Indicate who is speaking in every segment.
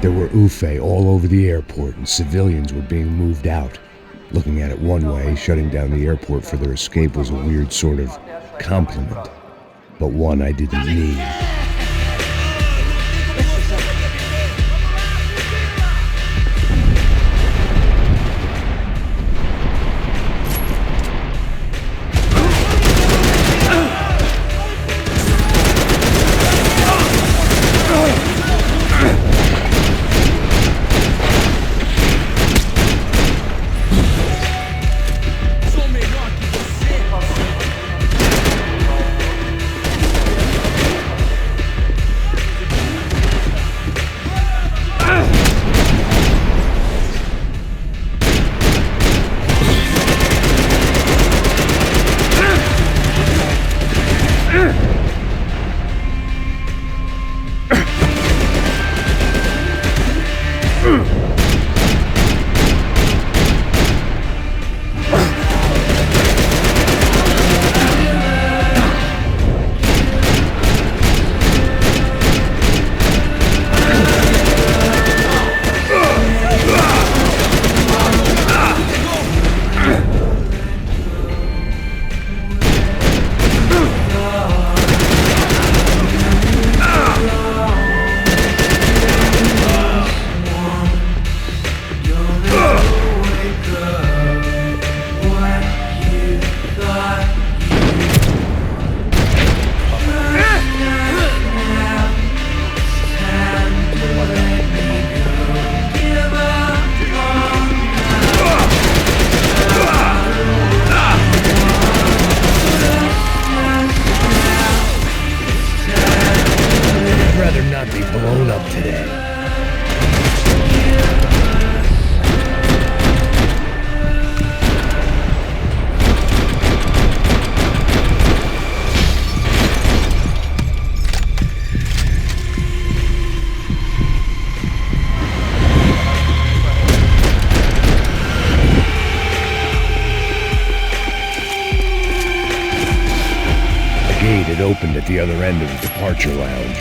Speaker 1: There were Ufe all over the airport, and civilians were being moved out. Looking at it one way, shutting down the airport for their escape was a weird sort of compliment, but one I didn't need. It opened at the other end of the departure lounge.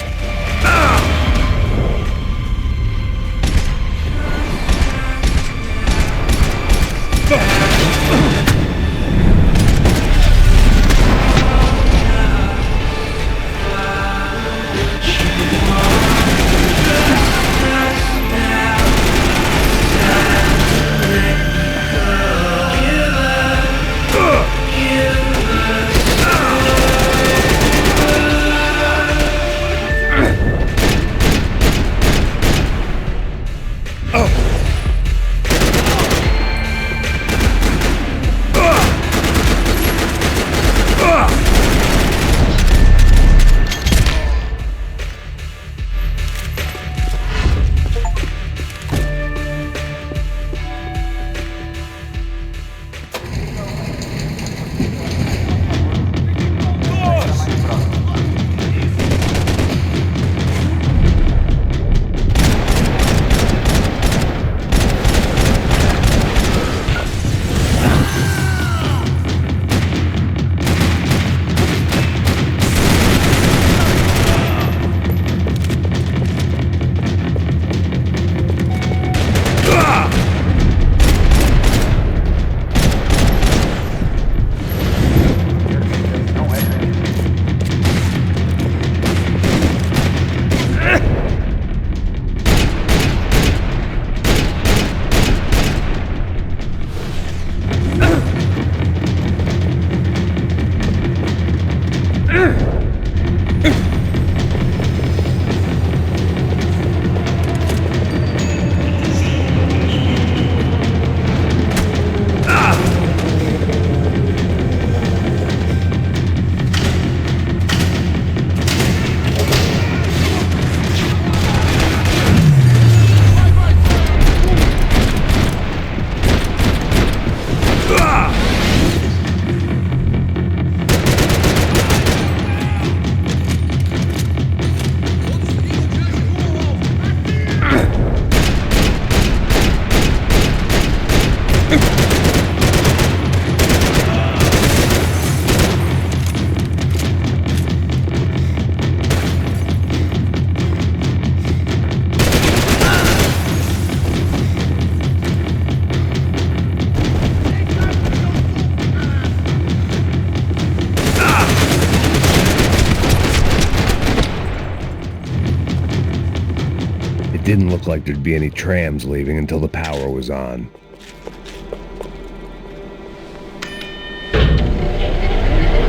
Speaker 1: didn't look like there'd be any trams leaving until the power was on.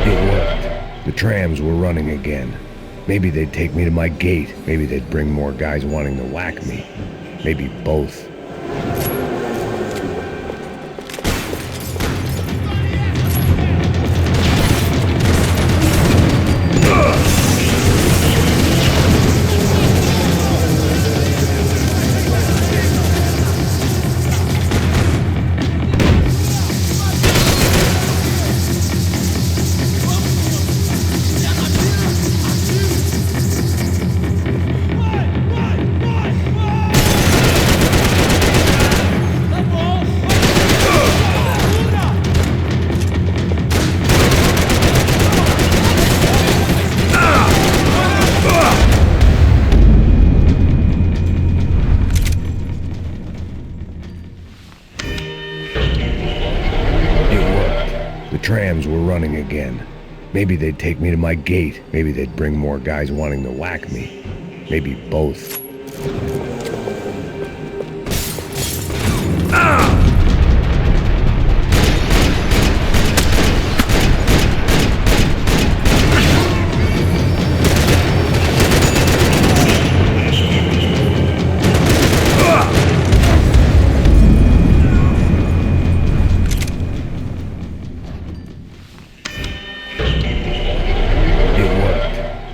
Speaker 1: It worked. The trams were running again. Maybe they'd take me to my gate. Maybe they'd bring more guys wanting to whack me. Maybe both. The trams were running again. Maybe they'd take me to my gate. Maybe they'd bring more guys wanting to whack me. Maybe both.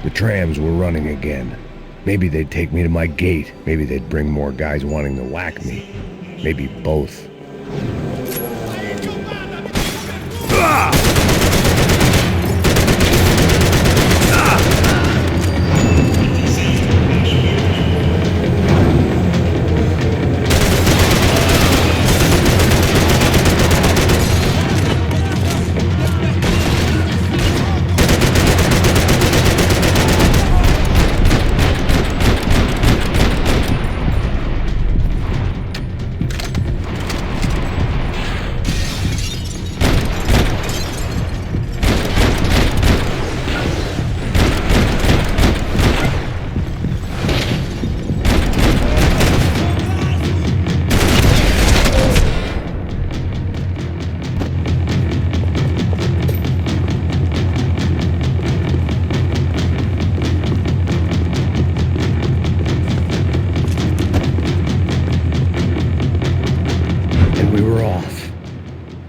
Speaker 1: The trams were running again. Maybe they'd take me to my gate. Maybe they'd bring more guys wanting to whack me. Maybe both.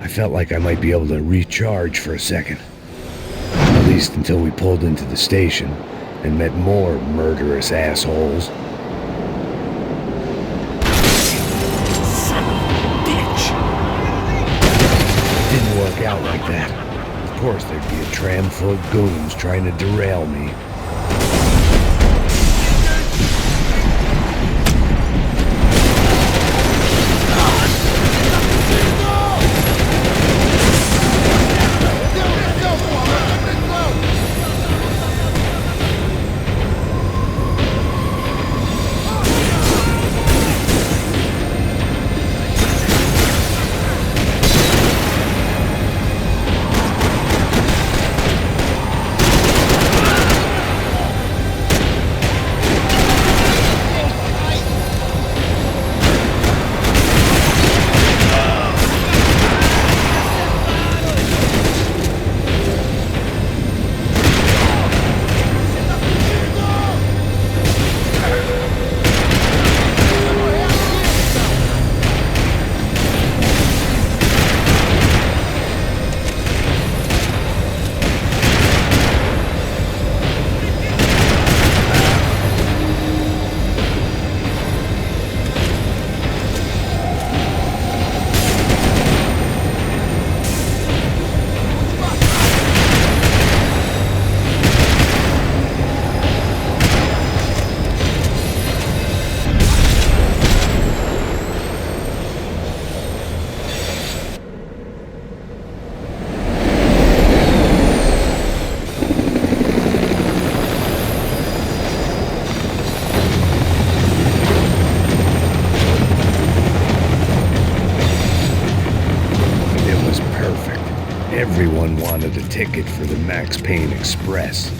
Speaker 1: I felt like I might be able to recharge for a second. At least until we pulled into the station and met more murderous assholes.
Speaker 2: Son of a bitch!
Speaker 1: It didn't work out like that. Of course there'd be a tram full of goons trying to derail me. Everyone wanted a ticket for the Max Payne Express.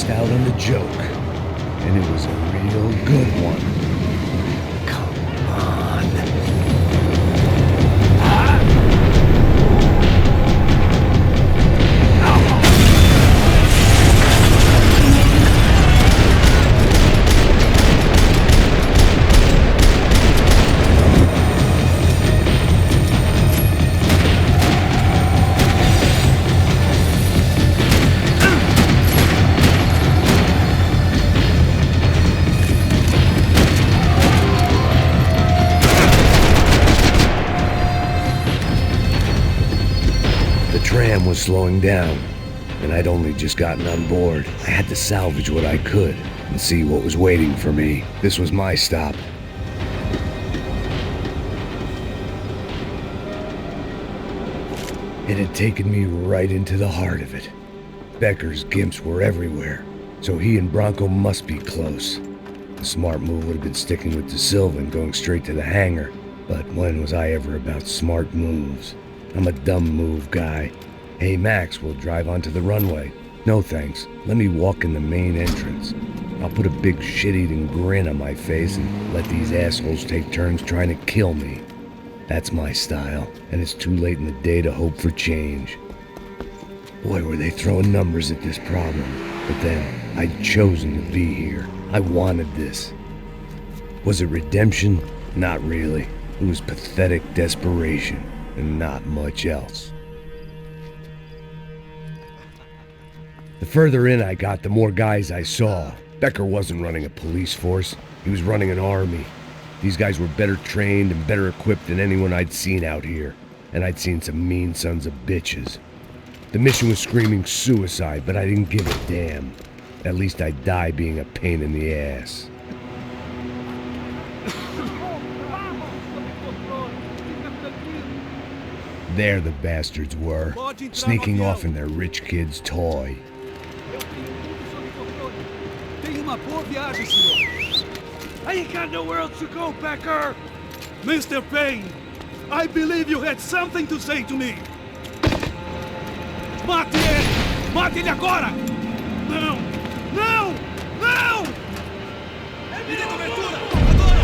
Speaker 1: missed out on the joke. And it was a real good one. Come on. The tram was slowing down, and I'd only just gotten on board. I had to salvage what I could and see what was waiting for me. This was my stop. It had taken me right into the heart of it. Becker's gimps were everywhere, so he and Bronco must be close. The smart move would have been sticking with De Silva and going straight to the hangar, but when was I ever about smart moves? I'm a dumb move guy. Hey Max, we'll drive onto the runway. No thanks, let me walk in the main entrance. I'll put a big shit-eating grin on my face and let these assholes take turns trying to kill me. That's my style, and it's too late in the day to hope for change. Boy, were they throwing numbers at this problem. But then, I'd chosen to be here. I wanted this. Was it redemption? Not really. It was pathetic desperation, and not much else. The further in I got, the more guys I saw. Becker wasn't running a police force. He was running an army. These guys were better trained and better equipped than anyone I'd seen out here. And I'd seen some mean sons of bitches. The mission was screaming suicide, but I didn't give a damn. At least I'd die being a pain in the ass. There the bastards were, sneaking off in their rich kid's toy.
Speaker 3: I ain't got nowhere else to go, Becker! Mr. Payne, I believe you had something to say to me! Mate ele! Mate ele agora! Não! Não! Não! Me dê cobertura! Agora!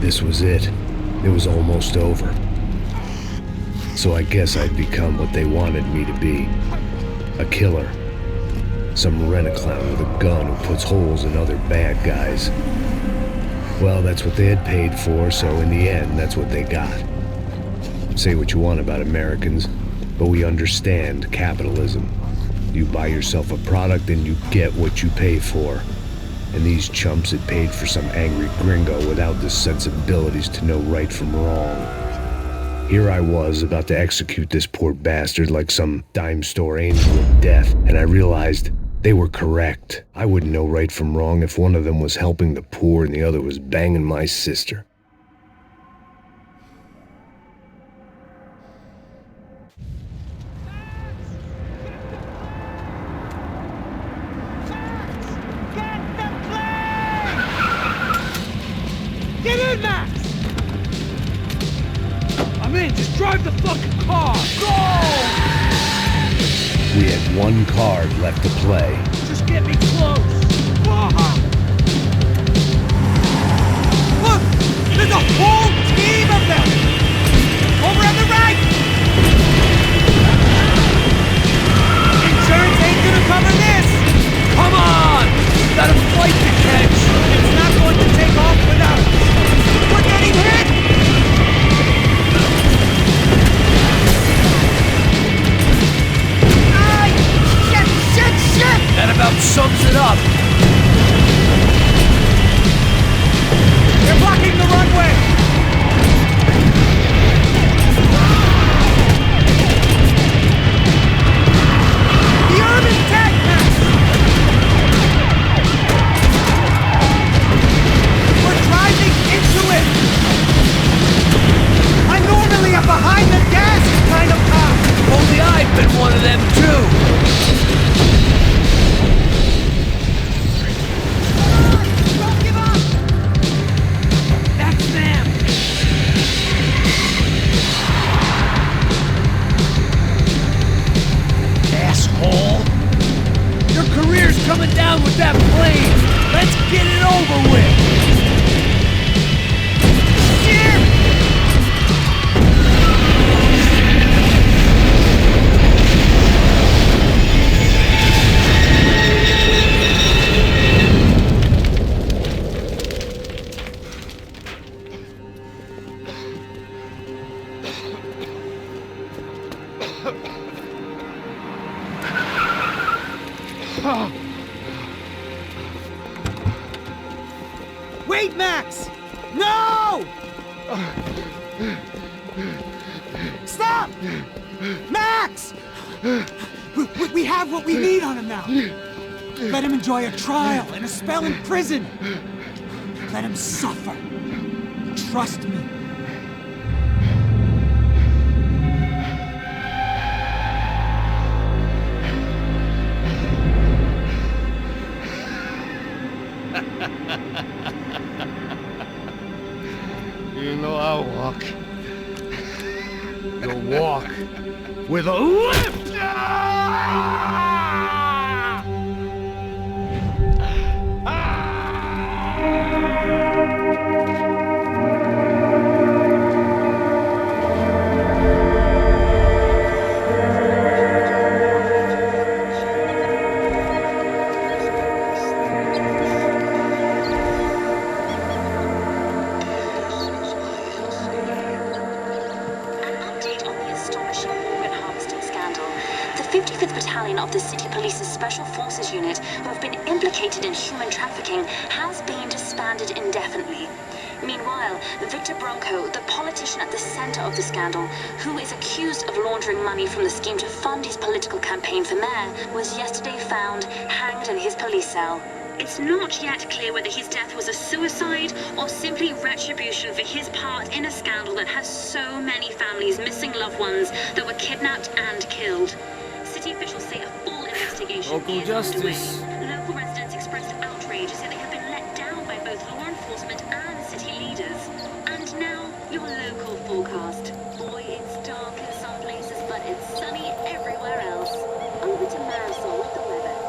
Speaker 1: This was it. It was almost over. So I guess I'd become what they wanted me to be. A killer. Some rent-a-clown with a gun who puts holes in other bad guys. Well, that's what they had paid for, so in the end, that's what they got. Say what you want about Americans, but we understand capitalism. You buy yourself a product and you get what you pay for. And these chumps had paid for some angry gringo without the sensibilities to know right from wrong. Here I was, about to execute this poor bastard like some dime store angel of death, and I realized They were correct. I wouldn't know right from wrong if one of them was helping the poor and the other was banging my sister.
Speaker 3: Get in, Max! I'm in, just drive the fucking car! Go!
Speaker 1: We had one card left to play.
Speaker 3: Just get me close! Look! There's a whole team of them! Over on the right! Insurance ain't gonna cover this! Come on! Got a flight to catch! It's not going to take off without us! We're getting hit! Shit! That about sums it up. They're blocking the runway. The urban tag pass. We're driving into it. I'm normally a behind the gas kind of cop. Only I've been one of them too. Your career's coming down with that plane! Let's get it over with! Wait, Max! No! Stop! Max! We have what we need on him now. Let him enjoy a trial and a spell in prison. Let him suffer. Trust me.
Speaker 2: You know I'll walk. You'll walk with a limp!
Speaker 4: The 55th Battalion of the City Police's Special Forces Unit, who have been implicated in human trafficking, has been disbanded indefinitely. Meanwhile, Victor Bronco, the politician at the center of the scandal, who is accused of laundering money from the scheme to fund his political campaign for mayor, was yesterday found hanged in his police cell. It's not yet clear whether his death was a suicide or simply retribution for his part in a scandal that has so many families missing loved ones that were kidnapped and killed. City officials say a full investigation
Speaker 3: Local
Speaker 4: is
Speaker 3: justice.
Speaker 4: underway. Local residents expressed outrage, saying they have been let down by both law enforcement and city leaders. And now, your local forecast. Boy, it's dark in some places, but it's sunny everywhere else. Over to Marisol with the weather.